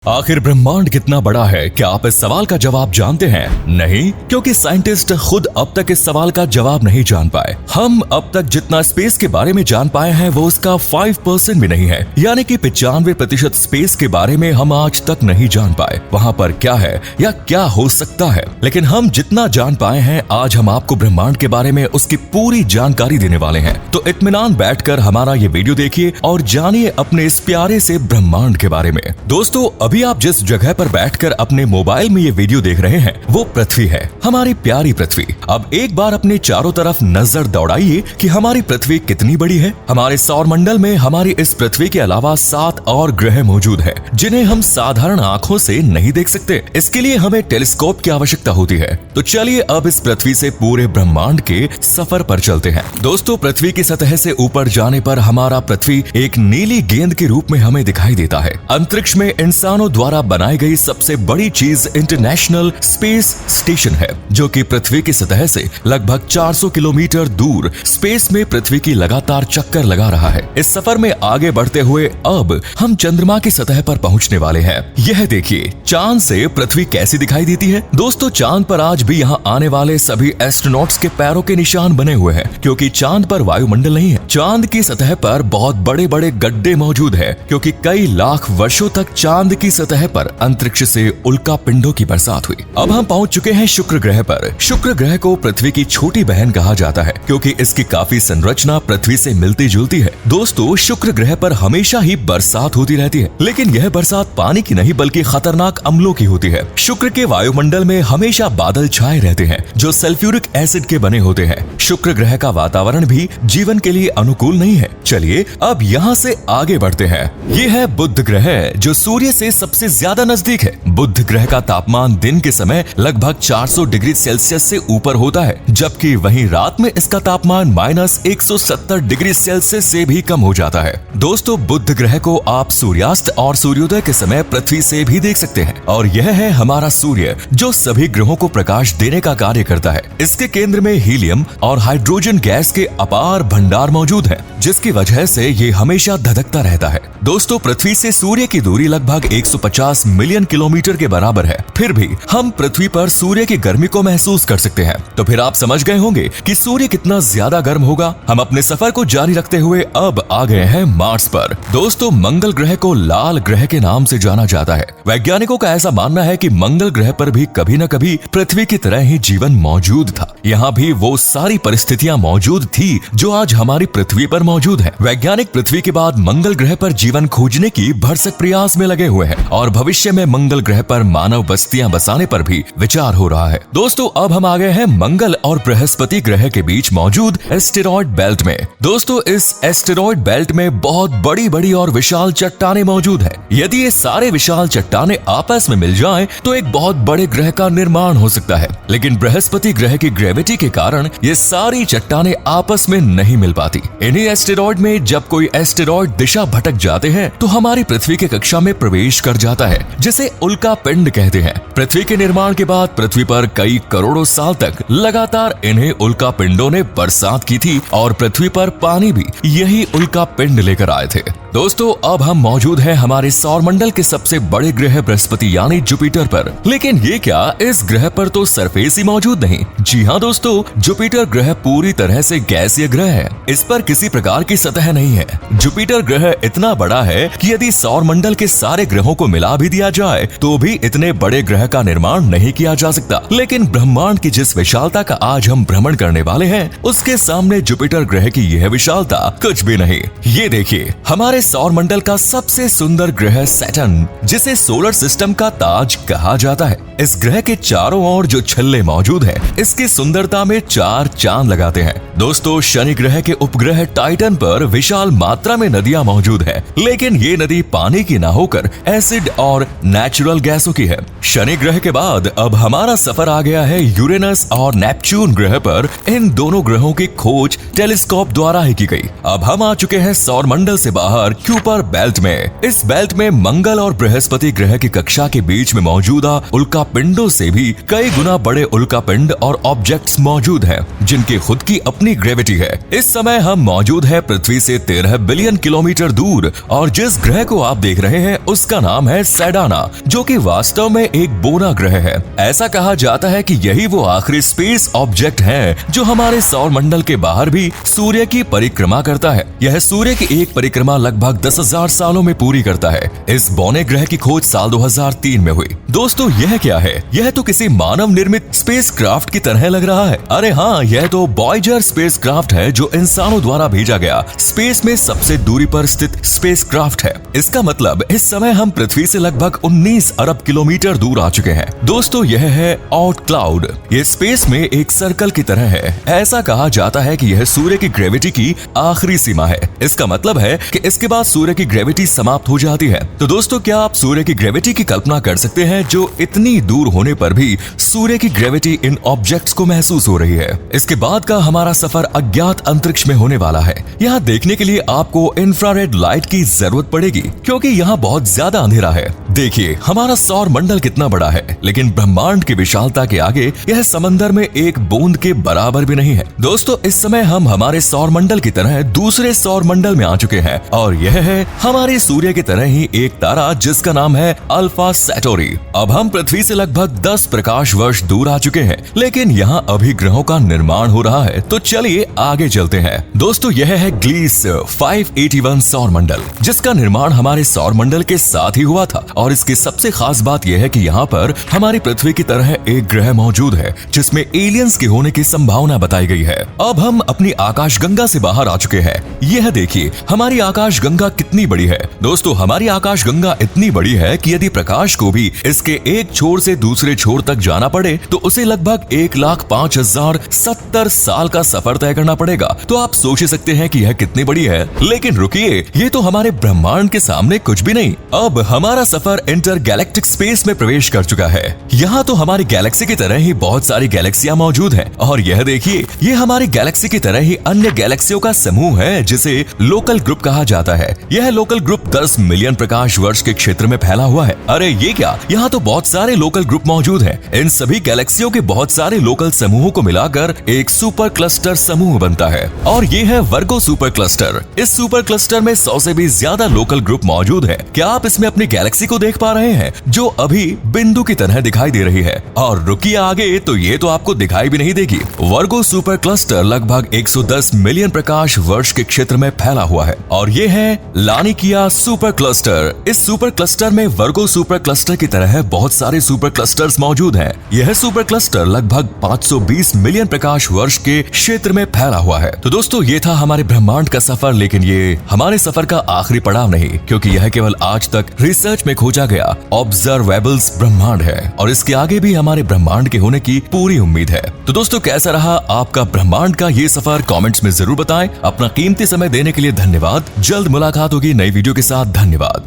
आखिर ब्रह्मांड कितना बड़ा है? क्या आप इस सवाल का जवाब जानते हैं? नहीं, क्योंकि साइंटिस्ट खुद अब तक इस सवाल का जवाब नहीं जान पाए। हम अब तक जितना स्पेस के बारे में जान पाए हैं वो उसका 5% भी नहीं है, यानी कि 95% स्पेस के बारे में हम आज तक नहीं जान पाए वहाँ पर क्या है या क्या हो सकता है। लेकिन हम जितना जान पाए हैं, आज हम आपको ब्रह्मांड के बारे में उसकी पूरी जानकारी देने वाले हैं। तो इत्मीनान बैठकर हमारा ये वीडियो देखिए और जानिए अपने इस प्यारे से ब्रह्मांड के बारे में। दोस्तों, अभी आप जिस जगह पर बैठकर अपने मोबाइल में ये वीडियो देख रहे हैं वो पृथ्वी है, हमारी प्यारी पृथ्वी। अब एक बार अपने चारों तरफ नजर दौड़ाइए कि हमारी पृथ्वी कितनी बड़ी है। हमारे सौर मंडल में हमारी इस पृथ्वी के अलावा 7 और ग्रह मौजूद है जिन्हें हम साधारण आंखों से नहीं देख सकते। इसके लिए हमें टेलीस्कोप की आवश्यकता होती है। तो चलिए अब इस पृथ्वी से पूरे ब्रह्मांड के सफर पर चलते हैं। दोस्तों, पृथ्वी की सतह से ऊपर जाने पर हमारा पृथ्वी एक नीली गेंद के रूप में हमें दिखाई देता है। अंतरिक्ष में इंसानों द्वारा बनाई गई सबसे बड़ी चीज इंटरनेशनल स्पेस स्टेशन है, जो कि पृथ्वी की सतह से लगभग 400 किलोमीटर दूर स्पेस में पृथ्वी की लगातार चक्कर लगा रहा है। इस सफर में आगे बढ़ते हुए अब हम चंद्रमा की सतह पर पहुंचने वाले हैं। यह देखिए, चांद से पृथ्वी कैसी दिखाई देती है। दोस्तों, चांद पर आज भी यहाँ आने वाले सभी एस्ट्रोनॉट्स के पैरों के निशान बने हुए हैं, क्योंकि चांद पर वायुमंडल नहीं है। चांद की सतह पर बहुत बड़े बड़े गड्ढे मौजूद है, क्योंकि कई लाख वर्षों तक चांद की सतह पर अंतरिक्ष से उल्का पिंडों की बरसात हुई। अब हम पहुंच चुके हैं शुक्र ग्रह पर। शुक्र ग्रह को पृथ्वी की छोटी बहन कहा जाता है, क्योंकि इसकी काफी संरचना पृथ्वी से मिलती जुलती है। दोस्तों, शुक्र ग्रह पर हमेशा ही बरसात होती रहती है, लेकिन यह बरसात पानी की नहीं बल्कि खतरनाक अम्लों की होती है। शुक्र के वायुमंडल में हमेशा बादल छाए रहते हैं जो सल्फ्यूरिक एसिड के बने होते हैं। शुक्र ग्रह का वातावरण भी जीवन के लिए अनुकूल नहीं है। चलिए अब यहाँ से आगे बढ़ते हैं। ये है बुध ग्रह, जो सूर्य से सबसे ज्यादा नजदीक है। बुध ग्रह का तापमान दिन के समय लगभग 400 डिग्री सेल्सियस से ऊपर होता है, जबकि वहीं रात में इसका तापमान -170 डिग्री सेल्सियस से भी कम हो जाता है। दोस्तों, बुध ग्रह को आप सूर्यास्त और सूर्योदय के समय पृथ्वी से भी देख सकते हैं, और यह है हमारा सूर्य, जो सभी ग्रहों को प्रकाश देने का कार्य करता है। इसके केंद्र में हीलियम और हाइड्रोजन गैस के अपार भंडार मौजूद है, जिसकी वजह से ये हमेशा धधकता रहता है। दोस्तों, पृथ्वी से सूर्य की दूरी लगभग 150 मिलियन किलोमीटर के बराबर है, फिर भी हम पृथ्वी पर सूर्य की गर्मी को महसूस कर सकते हैं। तो फिर आप समझ गए होंगे कि सूर्य कितना ज्यादा गर्म होगा। हम अपने सफर को जारी रखते हुए अब आ गए हैं मार्स पर। दोस्तों, मंगल ग्रह को लाल ग्रह के नाम से जाना जाता है। वैज्ञानिकों का ऐसा मानना है कि मंगल ग्रह पर भी कभी न कभी पृथ्वी की तरह ही जीवन मौजूद था। यहाँ भी वो सारी परिस्थितियाँ मौजूद थी जो आज हमारी पृथ्वी पर मौजूद है। वैज्ञानिक पृथ्वी के बाद मंगल ग्रह पर जीवन खोजने की भरसक प्रयास में लगे हुए हैं, और भविष्य में मंगल ग्रह पर मानव बस्तियां बसाने पर भी विचार हो रहा है। दोस्तों, अब हम आ गए हैं मंगल और बृहस्पति ग्रह के बीच मौजूद एस्टेरॉयड बेल्ट में। दोस्तों, इस एस्टेरॉयड बेल्ट में बहुत बड़ी बड़ी और विशाल चट्टानें मौजूद है। यदि ये सारे विशाल चट्टानें आपस में मिल जाएं, तो एक बहुत बड़े ग्रह का निर्माण हो सकता है। लेकिन बृहस्पति ग्रह की ग्रेविटी के कारण ये सारी चट्टानें आपस में नहीं मिल पाती। इन्हीं एस्टेरॉयड में जब कोई एस्टेरॉयड दिशा भटक जाते हैं, तो हमारी पृथ्वी के कक्षा में प्रवेश कर जाता है, जिसे उल्का पिंड कहते हैं। पृथ्वी के निर्माण के बाद पृथ्वी पर कई करोड़ों साल तक लगातार इन्हें उल्का पिंडों ने बरसात की थी, और पृथ्वी पर पानी भी यही उल्का पिंड लेकर आए थे। दोस्तों, अब हम मौजूद हैं हमारे सौर मंडल के सबसे बड़े ग्रह बृहस्पति यानी जुपिटर पर। लेकिन ये क्या, इस ग्रह पर तो सरफेस ही मौजूद नहीं। जी हाँ दोस्तों, जुपिटर ग्रह पूरी तरह से गैसीय ग्रह है। इस पर किसी प्रकार की सतह नहीं है। जुपिटर ग्रह इतना बड़ा है कि यदि सौर मंडल के सारे ग्रहों को मिला भी दिया जाए तो भी इतने बड़े ग्रह का निर्माण नहीं किया जा सकता। लेकिन ब्रह्मांड की जिस विशालता का आज हम भ्रमण करने वाले हैं, उसके सामने जुपिटर ग्रह की यह विशालता कुछ भी नहीं। ये देखिए, हमारे सौर मंडल का सबसे सुंदर ग्रह सैटर्न, जिसे सोलर सिस्टम का ताज कहा जाता है। इस ग्रह के चारों ओर जो छल्ले मौजूद हैं, इसकी सुंदरता में 4 चांद लगाते हैं। दोस्तों, शनि ग्रह के उपग्रह टाइटन पर विशाल मात्रा में नदियां मौजूद है, लेकिन ये नदी पानी की न होकर एसिड और नेचुरल गैसों की है। शनि ग्रह के बाद अब हमारा सफर आ गया है यूरेनस और नेपच्यून ग्रह पर। इन दोनों ग्रहों की खोज टेलीस्कोप द्वारा ही की गई। अब हम आ चुके हैं सौर मंडल से बाहर क्यूपर बेल्ट में। इस बेल्ट में मंगल और बृहस्पति ग्रह की कक्षा के बीच में मौजूदा उल्का पिंडों से भी कई गुना बड़े उल्का पिंड और ऑब्जेक्ट्स मौजूद हैं, जिनकी खुद की अपनी ग्रेविटी है। इस समय हम मौजूद है पृथ्वी से 13 बिलियन किलोमीटर दूर और जिस ग्रह को आप देख रहे हैं उसका नाम है सेडाना, जो कि वास्तव में एक बोना ग्रह है। ऐसा कहा जाता है कि यही वो आखिरी स्पेस ऑब्जेक्ट है जो हमारे सौर मंडल के बाहर भी सूर्य की परिक्रमा करता है। यह सूर्य की एक परिक्रमा लगभग 10,000 सालों में पूरी करता है। इस बौने ग्रह की खोज साल 2003 में हुई। दोस्तों यह क्या है? यह तो किसी मानव निर्मित स्पेसक्राफ्ट की तरह लग रहा है। अरे हाँ, यह तो वॉयेजर स्पेसक्राफ्ट है जो इंसानों द्वारा भेजा गया स्पेस में सबसे दूरी पर स्थित स्पेसक्राफ्ट है। इसका मतलब इस समय हम पृथ्वी से लगभग 19 अरब किलोमीटर दूर आ चुके हैं। दोस्तों यह है ऑट क्लाउड। ये स्पेस में एक सर्कल की तरह है। ऐसा कहा जाता है कि यह सूर्य की ग्रेविटी की आखिरी सीमा है। इसका मतलब है कि इसके बाद सूर्य की ग्रेविटी समाप्त हो जाती है। तो दोस्तों क्या आप सूर्य की ग्रेविटी की कल्पना कर सकते हैं जो इतनी दूर होने पर भी सूर्य की ग्रेविटी इन ऑब्जेक्ट्स को महसूस हो रही है। इसके बाद का हमारा सफर अज्ञात अंतरिक्ष में होने वाला है। यहाँ देखने के लिए आपको इंफ्रारेड लाइट की जरूरत पड़ेगी क्योंकि यहाँ बहुत ज्यादा अंधेरा है। देखिए हमारा सौर मंडल कितना बड़ा है, लेकिन ब्रह्मांड की विशालता के आगे यह समंदर में एक बूंद के बराबर भी नहीं है। दोस्तों इस समय हम हमारे सौर मंडल की तरह दूसरे सौर मंडल में आ चुके हैं और यह है हमारे सूर्य की तरह ही एक तारा जिसका नाम है अल्फा सेंटोरी। अब हम पृथ्वी से लगभग 10 प्रकाश वर्ष दूर आ चुके हैं, लेकिन यहाँ अभी ग्रहों का निर्माण हो रहा है। तो चलिए आगे चलते हैं। दोस्तों यह है ग्लीस 581 सौर मंडल, जिसका निर्माण हमारे सौर मंडल के साथ ही हुआ था। और इसकी सबसे खास बात यह है कि यहाँ पर हमारी पृथ्वी की तरह एक ग्रह मौजूद है जिसमें एलियंस के होने की संभावना बताई गई है। अब हम अपनी आकाशगंगा से बाहर आ चुके हैं। यह देखिए हमारी आकाशगंगा कितनी बड़ी है। दोस्तों हमारी आकाशगंगा इतनी बड़ी है कि यदि प्रकाश को भी इसके एक छोर से दूसरे छोर तक जाना पड़े तो उसे लगभग 1,05,070 साल का सफर तय करना पड़ेगा। तो आप सोच ही सकते हैं कि यह कितनी बड़ी है। लेकिन रुकिए, ये तो हमारे ब्रह्मांड के सामने कुछ भी नहीं। अब हमारा सफर इंटर गैलेक्टिक स्पेस में प्रवेश कर चुका है। यहाँ तो हमारी गैलेक्सी की तरह ही बहुत सारी गैलेक्सियां मौजूद हैं। और यह देखिए, ये हमारी गैलेक्सी की तरह ही अन्य गैलेक्सियों का समूह है जिसे लोकल ग्रुप कहा जाता है। यह लोकल ग्रुप 10 मिलियन प्रकाश वर्ष के क्षेत्र में फैला हुआ है। अरे ये क्या, यहाँ तो बहुत सारे लोकल ग्रुप मौजूद हैं। इन सभी गैलेक्सियों के बहुत सारे लोकल समूहों को मिलाकर एक सुपर क्लस्टर समूह बनता है और ये है वर्गो सुपर क्लस्टर। इस सुपर क्लस्टर में 100 से भी ज्यादा लोकल ग्रुप मौजूद है। क्या आप इसमें अपनी गैलेक्सी को देख पा रहे हैं जो अभी बिंदु की तरह दिखाई दे रही है? और रुकिए आगे, तो ये तो आपको दिखाई भी नहीं देगी। वर्गो सुपर क्लस्टर लगभग 110 मिलियन प्रकाश वर्ष के क्षेत्र में फैला हुआ है और ये है लानिकिया सुपर क्लस्टर। इस सुपर क्लस्टर में वर्गो सुपर क्लस्टर की तरह बहुत सारे सुपर क्लस्टर्स मौजूद हैं। यह सुपर क्लस्टर लगभग 520 मिलियन प्रकाश वर्ष के क्षेत्र में फैला हुआ है। तो दोस्तों ये था हमारे ब्रह्मांड का सफर, लेकिन ये हमारे सफर का आखिरी पड़ाव नहीं, क्योंकि यह केवल आज तक रिसर्च में खोजा गया ऑब्जर्वेबल्स ब्रह्मांड है और इसके आगे भी हमारे ब्रह्मांड के होने की पूरी उम्मीद है। तो दोस्तों कैसा रहा आपका ब्रह्मांड का ये सफर? कमेंट्स में जरूर बताएं। अपना कीमती समय देने के लिए धन्यवाद। जल्द मुलाकात होगी नई वीडियो के साथ। धन्यवाद।